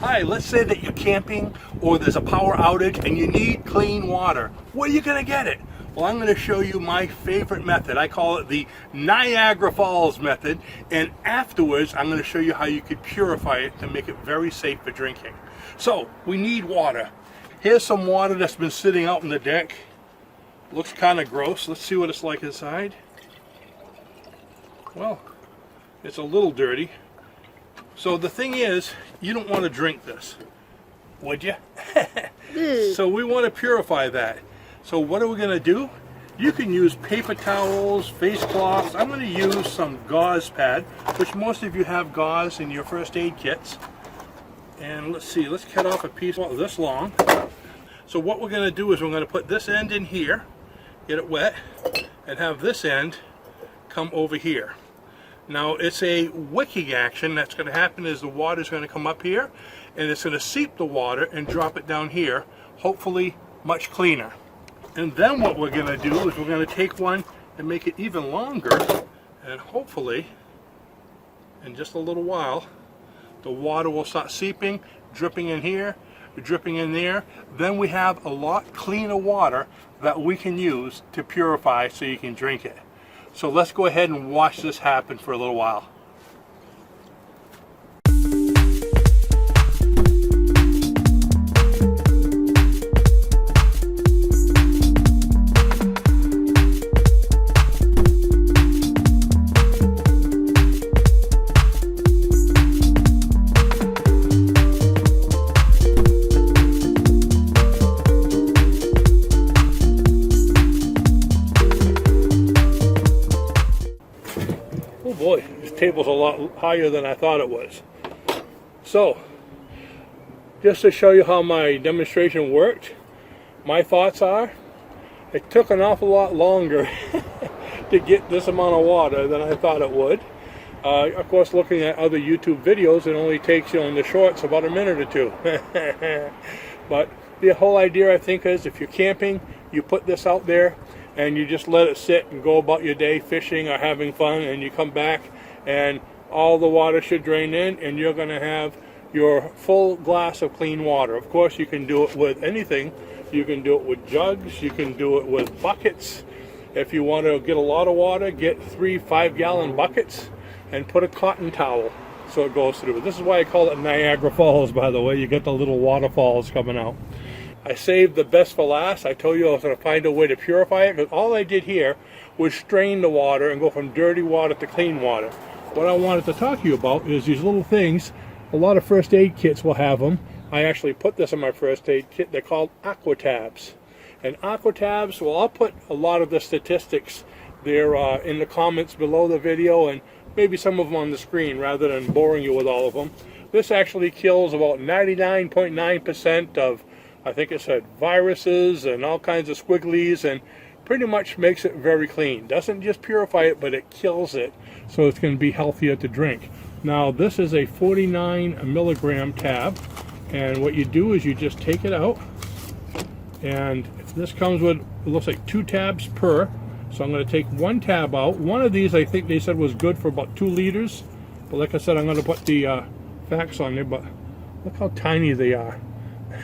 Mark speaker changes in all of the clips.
Speaker 1: Hi, let's say that you're camping or there's a power outage and you need clean water. Where are you going to get it? Well, I'm going to show you my favorite method. I call it the Niagara Falls method, and afterwards I'm going to show you how you could purify it to make it very safe for drinking. So, we need water. Here's some water that's been sitting out on the deck. Looks kind of gross. Let's see what it's like inside. Well, it's a little dirty. So the thing is, you don't want to drink this, would you? So we want to purify that. So what are we going to do? You can use paper towels, face cloths. I'm going to use some gauze pad, which most of you have gauze in your first aid kits. And let's see, let's cut off a piece this long. So what we're going to do is we're going to put this end in here, get it wet, and have this end come over here. Now it's a wicking action that's going to happen is the water is going to come up here and it's going to seep the water and drop it down here, hopefully much cleaner. And then what we're going to do is we're going to take one and make it even longer, and hopefully in just a little while the water will start seeping, dripping in here, dripping in there. Then we have a lot cleaner water that we can use to purify so you can drink it. So let's go ahead and watch this happen for a little while. Oh boy, this table's a lot higher than I thought it was. So, just to show you how my demonstration worked, my thoughts are, it took an awful lot longer to get this amount of water than I thought it would. Of course, looking at other YouTube videos, it only takes, in the shorts, about a minute or two. But the whole idea, I think, is if you're camping, you put this out there, and you just let it sit and go about your day fishing or having fun, and you come back and all the water should drain in and you're going to have your full glass of clean water. Of course, you can do it with anything. You can do it with jugs, you can do it with buckets. If you want to get a lot of water, get 3 5-gallon buckets and put a cotton towel so it goes through. This is why I call it Niagara Falls, by the way. You get the little waterfalls coming out. I saved the best for last. I told you I was going to find a way to purify it, because all I did here was strain the water and go from dirty water to clean water. What I wanted to talk to you about is these little things. A lot of first aid kits will have them. I actually put this in my first aid kit. They're called Aquatabs. And Aquatabs, well, I'll put a lot of the statistics there in the comments below the video, and maybe some of them on the screen rather than boring you with all of them. This actually kills about 99.9% of, I think it said, viruses and all kinds of squigglies, and pretty much makes it very clean. Doesn't just purify it, but it kills it, so it's going to be healthier to drink. Now this is a 49 milligram tab, and what you do is you just take it out, and this comes with, it looks like 2 tabs per, so I'm going to take 1 tab out. One of these I think they said was good for about 2 liters, but like I said, I'm going to put the facts on there, but look how tiny they are.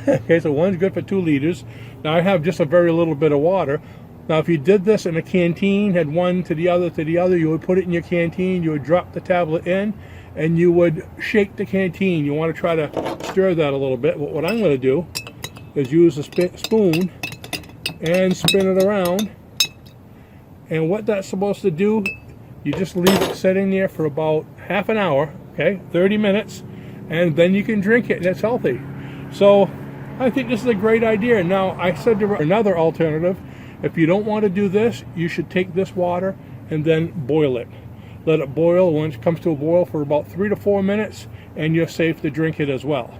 Speaker 1: Okay, so one's good for 2 liters. Now I have just a very little bit of water. Now if you did this in a canteen, had one to the other, you would put it in your canteen, you would drop the tablet in, and you would shake the canteen. You want to try to stir that a little bit. But what I'm going to do is use a spoon and spin it around. And what that's supposed to do, you just leave it sitting there for about half an hour, okay, 30 minutes, and then you can drink it, and it's healthy. So I think this is a great idea. Now I said there another alternative. If you don't want to do this, you should take this water and then boil it. Let it boil. When it comes to a boil for about 3 to 4 minutes, and you're safe to drink it as well.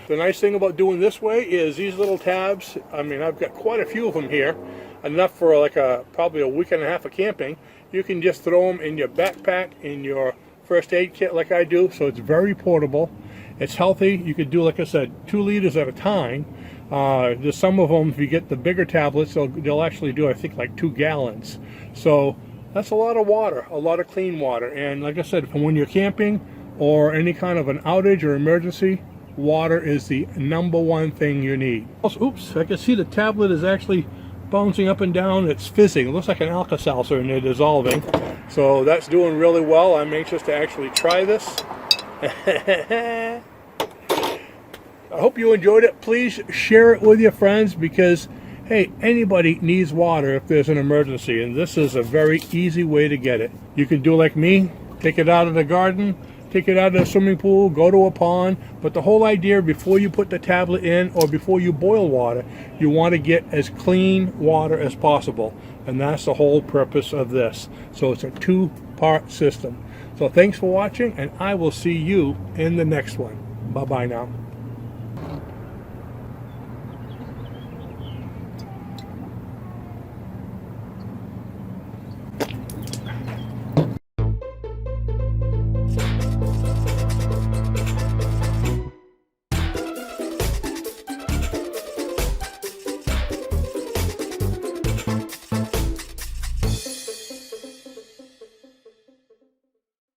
Speaker 1: The nice thing about doing this way is these little tabs, I mean, I've got quite a few of them here, enough for like probably a week and a half of camping. You can just throw them in your backpack, in your first aid kit like I do, so it's very portable. It's healthy. You could do, like I said, 2 liters at a time. There's some of them, if you get the bigger tablets, they'll actually do, I think, like 2 gallons. So that's a lot of water, a lot of clean water. And like I said, when you're camping or any kind of an outage or emergency, water is the #1 thing you need. Oops, I can see the tablet is actually bouncing up and down. It's fizzing. It looks like an Alka-Seltzer and they're dissolving. So that's doing really well. I'm anxious to actually try this. I hope you enjoyed it. Please share it with your friends because, hey, anybody needs water if there's an emergency, and this is a very easy way to get it. You can do like me, take it out of the garden, take it out of the swimming pool, go to a pond, but the whole idea before you put the tablet in or before you boil water, you want to get as clean water as possible, and that's the whole purpose of this. So it's a 2-part system. So thanks for watching, and I will see you in the next one. Bye-bye now.